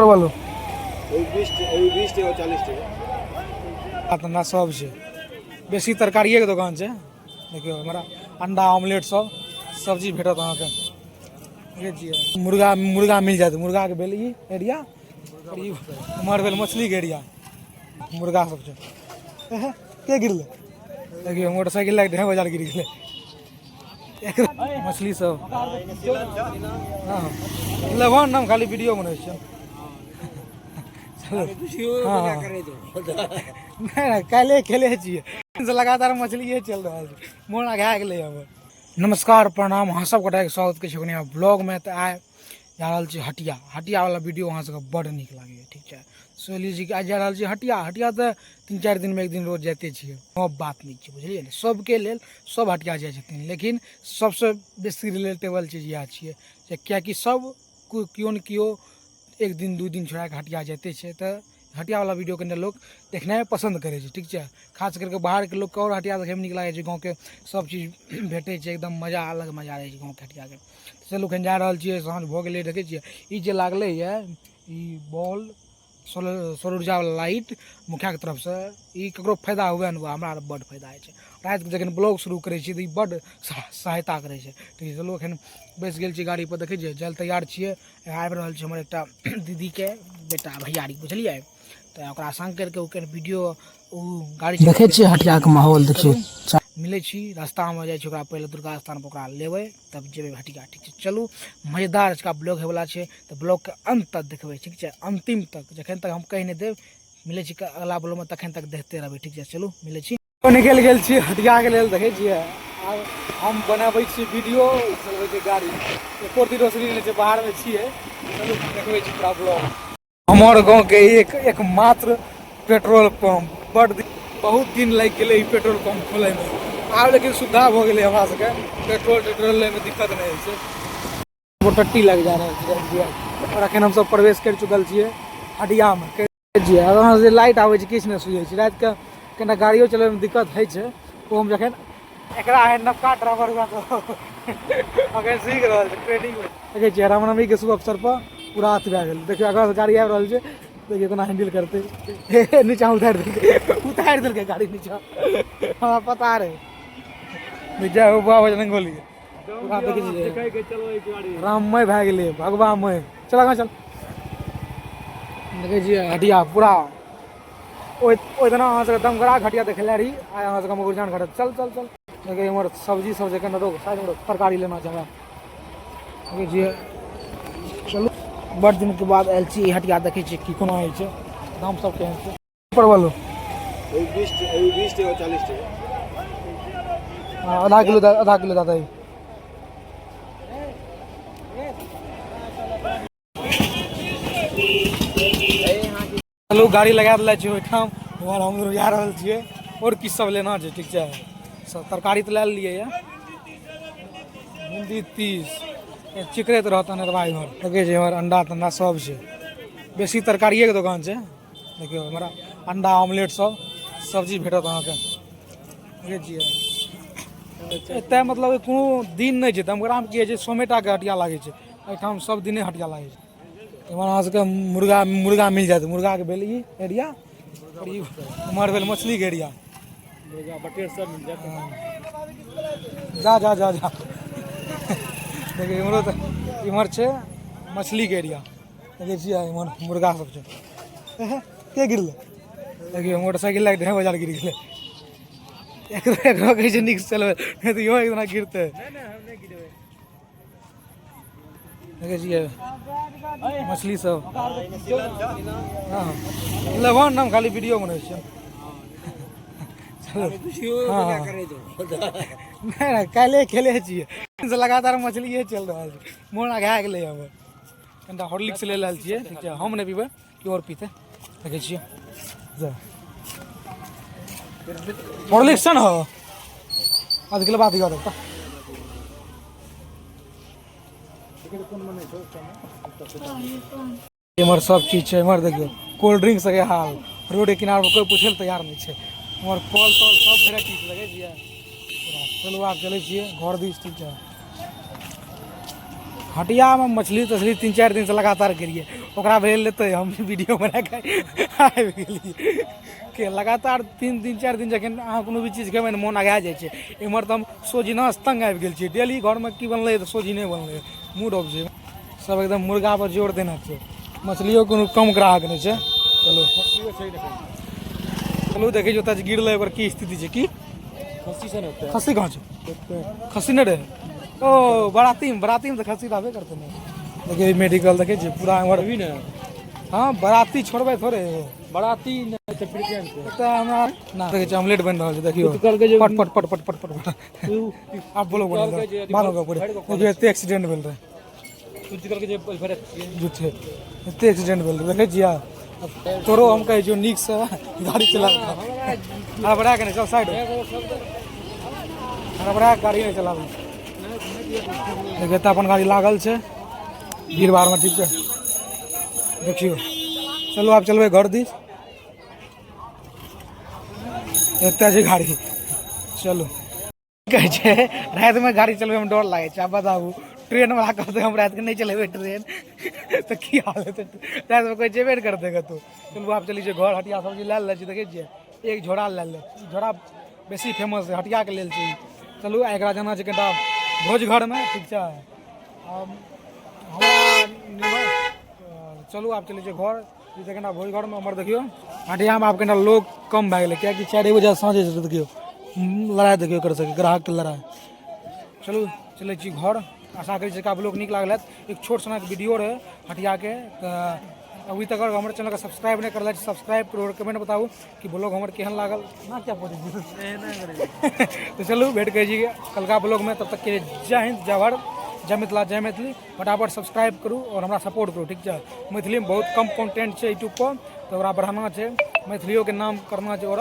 बोलो 20 टा 40 टा ना सब छै बेसी तरकारिए के दुकान छै। देखियो हमारा अंडा ऑमलेट सब सब्जी भेटत अहाँके। देखै छियै मुर्गा मिल जाएत। मुर्गा के भेल ई एरिया और ई उमहर भेल मछली के एरिया। मुर्गा सब छै। के गिरले देखियो मोटरसाइकिल लाइट है बाजार गिर गेलै। मछली सब हाँ लेबन हम खाली वीडियो बनबै छियै। नहीं काले खेले छिए लगातार मछली चल रहा है। मोन आघा गेलै हमर। नमस्कार प्रणाम अहाँ सब गोटा के स्वागत के छै ब्लॉग में। तो आइ जा रहल छी हटिया वाला वीडियो अहाँ सबके बड़ नीक लागैए। ठीक है सोली जी के आज जा रहल छी हटिया तो 3-4 दिन में एक दिन रोज जाते छिए। सब बात नहीं छै बुझलिए ने। सबके लेल सब हटिया जाइ छथिन लेकिन सबसे बेसी रिलेटेबल चीज इएह छिए कियाकि सब केओ न केओ एक दिन 2 दिन छोड़ा के हटिया जाते छै। तो हटिया वाला वीडियो के लोग देखना पसंद करे छै। ठीक है खास करके बाहर के लोग के और हटिया देखे में नीक लागे छै। गाँव के सब चीज भेटे छै एकदम मजा अलग मजा रहे छै गाँव के हटिया के। चलू कहीं जा रहल छिए साँझ भऽ गेलै। देखे छिए ई जे लागले ये ई बॉल सौर ऊर्जा वाला लाइट मुखिया के तरफ से ई ककरो फायदा हुए न हमरा बड़ फायदा है। रात के जखन ब्लॉग शुरू करे छी तो ई बड़ सहायता करे छै। ठीक है चलू एखन बैस गेल छी गाड़ी पर। देखे छिए जल तैयार छिए आबि रहल छै हमर एकटा दीदी के बेटा भैयारी बुझलिए। तो ओकरा संग करके ओकर वीडियो गाड़ी देखे छिए हटिया के माहौल देखिए मिले छी रास्ता में जाय छी ओकरा पहले दुर्गा स्थान पर ओकरा लेबै तब जेबै हटिया। ठीक है चलू मजेदार इसका ब्लॉग है वाला छै तो ब्लॉग के अंत तक देखबै। ठीक है अंतिम तक जखन तक हम कहि नहीं देब मिले छी अगला ब्लॉग में तखन तक देखते रहबै। ठीक है चलू मिले छी। निकल गेल छी हटिया के लेल। देखे छिए हम बनाबै छी वीडियो चलबै छी गाड़ी एको रती रोशनी नहीं छै बाहर में छिए। चलू देखबै छी पूरा ब्लॉग। हमार गाँव के एकमात्र पेट्रोल पंप बहुत दिन लग गए पेट्रोल पंप खोले में। आब लेकिन सुविधा हो गई हमरा सबके पेट्रोल ले में दिक्कत नहीं है। टट्टी लग जा रहा है और अखन हम सब प्रवेश कर चुकल छिए हटिया में। जे लाइट आबै छै किछु नहीं सुझै छै। रात के कना गाड़ियों चले में दिक्कत है छै। तो हम जखन एकरा है नवका ड्राइवर हुआ तो अखन सीख रहल छै ट्रेनिंग में। देखे छिए रामनवमी के शुभ अवसर पर पूरा अथी भए गेल। देखियो अगर गाड़ी आबि रहल छै देखिए केना हैंडल करते नीचा उतार दिल गाड़ी नीचा हमरा पता रहे नीचा बाबा रंगोली पूरा देखे छिए राममय भए गेलै भगवामय। चल आगाँ चल देखे छिए हटिया पूरा ओहि दिना अहाँ सबके दमगरा घटिया देखे रही आइ अहाँ सबके मुरजान घाट चल चल चल। देखिए हमर सब्जी सब जे कने साइड में तरकारी लेना छै हमरा। देखे छिए चलू बड़ दिन के बाद आयल छी हटिया। देखे छिए की कोना होइ छै दाम सब केहन छै। बोलो 20 टा 40 टा आधा किलो दादा है। चलू गाड़ी लगा दिला छी ओहिठाम हम जा रहल छिए और की सब लेना छै। ठीक है सब तरकारी तो ले लिए भिंडी 30 चिकरेत रहता है भाई इमहर। देखे छिए इमहर अंडा तंडा सब छै बेसी तरकारिए के दुकान छै। देखियो हमारा अंडा ऑमलेट सब सब्जी भेटत अहाँके। देखे छिए एतय मतलब कोनो दिन नहीं छै। दमगरा में की है सोमेटा के हटिया लागे छै एठाम सब दिने हटिया लागे छै। इमहर अहाँ सबके मुर्गा मिल जाएत। मुर्गा के भेल ई एरिया और ई उमहर भेल मछली के एरिया। मुर्गा बटेर सब मिल जाएत। जा जा जा जा देखिए इमहरो तो इमहर छै मछली के एरिया। देखे छिए इमहर मुर्गा सब छै। के गिरले देखिए मोटरसाइकिल लाइट है बाजार गिर गेलै। एकरो कहे छै नीक चलबे नहीं तो इहो एक दिना गिरते। देखे छिए मछली सब हाँ लेबन हम खाली वीडियो बनबै छियै। नहीं काले खेले छिए लगातार मछली चल रहा है। मोन आघा गेलै हमर। कनिटा हॉर्लिक्स ले रहल छिए। ठीक है हम नहीं पीबै केओ और पीते। देखे छिए हॉर्लिक्स छै न आधा किलो बात दिखा देता। इमहर सब चीज है। इमहर देखियो कोल्ड ड्रिंक के हाल रोड के किनारे पर कोई पूछे तैयार नहीं है। इमहर फल तल सब वेराइटी लगे छिए। चलू आब चले छिए घर दिस। ठीक है हटिया में मछली तछली 3-4 दिन से लगातार करिए ओकरा भेज लेते हम वीडियो बना के आबि गेलिए के लगातार 3-4 दिन जखन अहाँ कोनो भी चीज खेबै ने मोन आगा जाइ छै एम्हर तऽ हम सोजिनासँ तंग आबि गेल छियै डेली घरमे की बनलै तऽ सोजी नहि बनलै मूड ऑफ छै सब एकदम मुर्गा पर जोर देना छै मछलियो कोनो कम ग्राहक नहि छै चलो चलू देखै छी ओतऽ गिरलै ओकर की स्थिति छै की खस्सी कहाँ छै खस्सी नहीं रहे ओ बराती में तो खस्सी रहबे करते नहीं देखिए मेडिकल देखे छी पूरा हमर भी ना हाँ बराती छोड़बे थोड़े बराती नहीं तो प्रेजेंट एतऽ हमरा ना देखे छी ऑमलेट बन रहल छै देखियो पट पट पट पट पट पट आप बोलो बोलो मानो का पूरे देखिए एते एक्सीडेंट भेल रहे झूठे एते एक्सीडेंट भेल रहे देखे छियै तोरो हम कहै छियौ नीक से गाड़ी चला हड़बड़ा के चल साइड हड़बड़ा गाड़ी नहीं चलाबू देखिए तऽ अपन गाड़ी लागल छै भीड़ भाड़ में ठीक छै देखियो चलो आप चलबै घर दिस एतऽ छै गाड़ी चलू कहै छै राति में गाड़ी चलबै में डर लागै छै आब बताबू ट्रेन वाला कहते हम रात के नहीं चलेबे ट्रेन तो की हाल है रात में कोई जेबे नहीं करते कतौ चलू आप चली घर हटिया सब्जी लै लै छी देखै छियै एक झोड़ा लै ले झोड़ा बेसी फेमस है हटिया के लेल छै चलू एकरा जाना छै कनिटा भोज घर में ठीक छै चलू आप चलै छियै घर कनिटा भोज घर में हमर देखियो हटिया में आब कनिटा लोग कम भए गेलै कियाकि 4 बजे साँझे से देखियो लड़ाई देखियो कर सके ग्राहक के लड़ाई चलू चलै छी घर आशा करी छी आप लोग नीक लागल एक छोट सनक वीडियो रहे हटिया के अभी तक अगर हमारे चैनल का सब्सक्राइब नहीं करल सब्सक्राइब करो और कमेंट बताओ कि ब्लॉग हमारे केहन लागल ना क्या पड़े तो चलू भेंट करी जी कलका ब्लॉग में तब तक के जय हिंद जय भारत जय मिथिला जय मैथिली फटाफट सब्सक्राइब करू और हमरा सपोर्ट करू ठीक है मैथिली में बहुत कम कंटेंट है यूट्यूब पर तो बढ़ाना है मैथिलियों के नाम करना है और